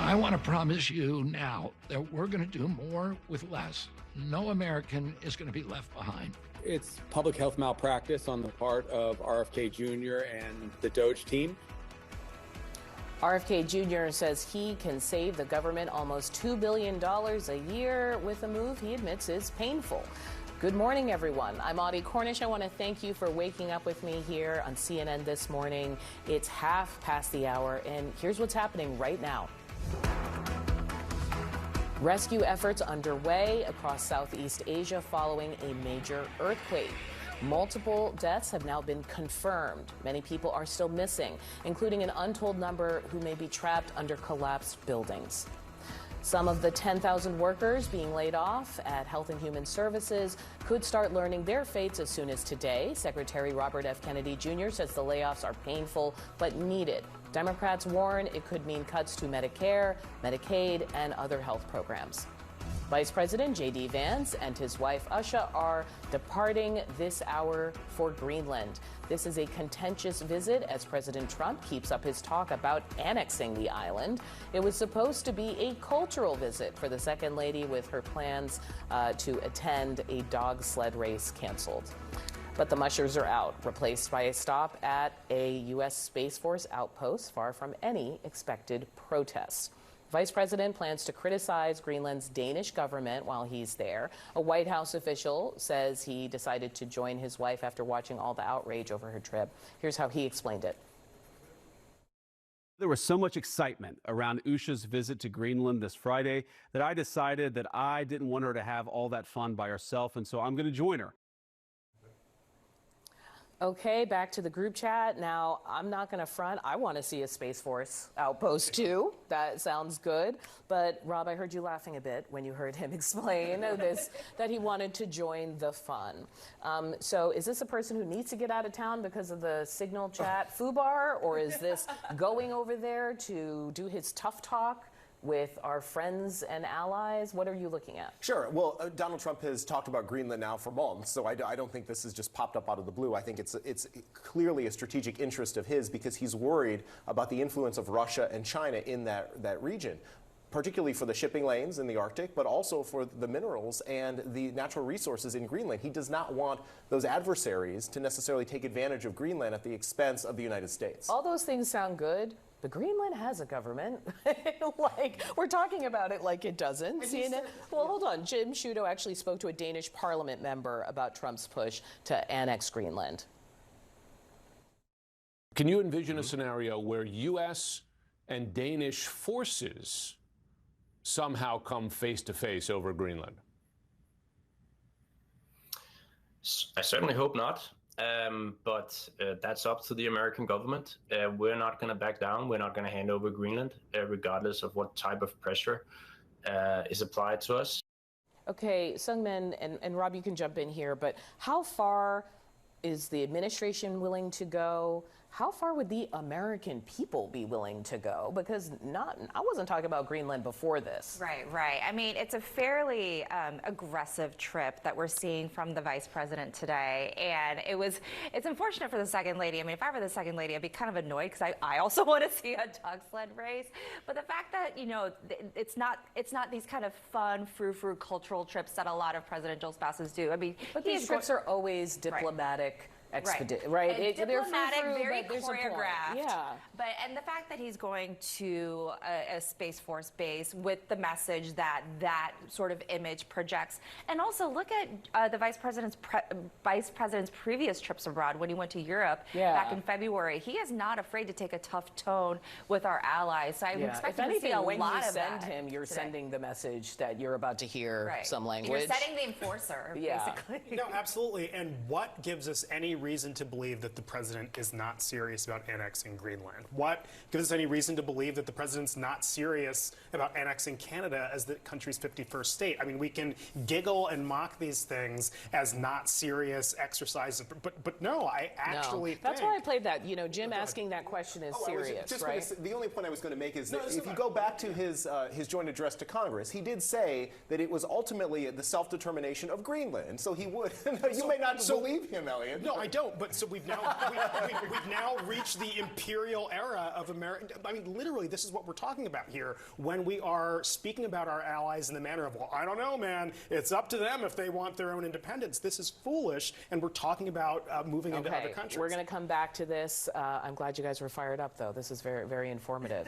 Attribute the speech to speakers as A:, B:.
A: I want to promise you now that we're going to do more with less. No American is going to be left behind.
B: It's public health malpractice on the part of RFK Jr. and the DOGE team.
C: RFK Jr. says he can save the government almost $2 billion a year with a move he admits is painful. Good morning, everyone. I'm Audie Cornish. I want to thank you for waking up with me here on CNN this morning. It's 1/2 the hour, and here's what's happening right now. Rescue efforts underway across Southeast Asia following a major earthquake. Multiple deaths have now been confirmed. Many people are still missing, including an untold number who may be trapped under collapsed buildings. Some of the 10,000 workers being laid off at Health and Human Services could start learning their fates as soon as today. Secretary Robert F. Kennedy Jr. says the layoffs are painful but needed. Democrats warn it could mean cuts to Medicare, Medicaid, and other health programs. Vice President J.D. Vance and his wife Usha are departing this hour for Greenland. This is a contentious visit as President Trump keeps up his talk about annexing the island. It was supposed to be a cultural visit for the Second Lady, with her plans to attend a dog sled race canceled. But the mushers are out, replaced by a stop at a U.S. Space Force outpost far from any expected protests. Vice President plans to criticize Greenland's Danish government while he's there. A White House official says he decided to join his wife after watching all the outrage over her trip. Here's how he explained it.
D: There was so much excitement around Usha's visit to Greenland this Friday that I decided that I didn't want her to have all that fun by herself, and so I'm going to join her.
C: Okay, back to the group chat. Now, I'm not going to front. I want to see a Space Force outpost, too. That sounds good. But, Rob, I heard you laughing a bit when you heard him explain this, that he wanted to join the fun. So is this a person who needs to get out of town because of the Signal chat foobar, or is this going over there to do his tough talk with our friends and allies? What are you looking at?
E: Sure. Well, Donald Trump has talked about Greenland now for months, so I don't think this has just popped up out of the blue. I think it's clearly a strategic interest of his because he's worried about the influence of Russia and China in that region, particularly for the shipping lanes in the Arctic, but also for the minerals and the natural resources in Greenland. He does not want those adversaries to necessarily take advantage of Greenland at the expense of the United States.
C: All those things sound good. But Greenland has a government. Like, we're talking about it like it doesn't. Well, hold on. Jim Sciutto actually spoke to a Danish parliament member about Trump's push to annex Greenland.
F: Can you envision a scenario where U.S. and Danish forces somehow come face to face over Greenland?
G: I certainly hope not. But that's up to the American government. We're not going to back down. We're not going to hand over Greenland, regardless of what type of pressure is applied to us.
C: Okay, Sungmin and Rob, you can jump in here, but how far is the administration willing to go? How far would the American people be willing to go? Because I wasn't talking about Greenland before this.
H: Right. I mean, it's a fairly aggressive trip that we're seeing from the vice president today. And it's unfortunate for the Second Lady. I mean, if I were the Second Lady, I'd be kind of annoyed because I also want to see a dog sled race. But the fact that, it's not these kind of fun, frou-frou cultural trips that a lot of presidential spouses do. I mean,
C: but these trips are always diplomatic.
H: Right. Diplomatic, very choreographed.
C: Yeah.
H: And the fact that he's going to a Space Force base with the message that sort of image projects, and also look at the vice president's previous trips abroad when he went to Europe back in February. He is not afraid to take a tough tone with our allies. So I'm expecting to see a lot of that.
C: When you send him, you're sending the message that you're about to hear some language.
H: You're setting the enforcer, basically.
I: No, absolutely. And what gives us any reason to believe that the president is not serious about annexing Greenland? What gives us any reason to believe that the president's not serious about annexing Canada as the country's 51st state? I mean, we can giggle and mock these things as not serious exercises, but no, I actually think...
C: That's why I played that. Jim asking that question is serious, right?
E: The only point I was going to make is that if you go back to his joint address to Congress, he did say that it was ultimately the self-determination of Greenland. So he would... You may not believe him, Elliot.
I: No, I don't. But so we've now we've now reached the imperial era of America. I mean, literally, this is what we're talking about here when we are speaking about our allies in the manner of, well, I don't know, man. It's up to them if they want their own independence. This is foolish, and we're talking about moving into other countries.
C: We're going to come back to this. I'm glad you guys were fired up, though. This is very, very informative.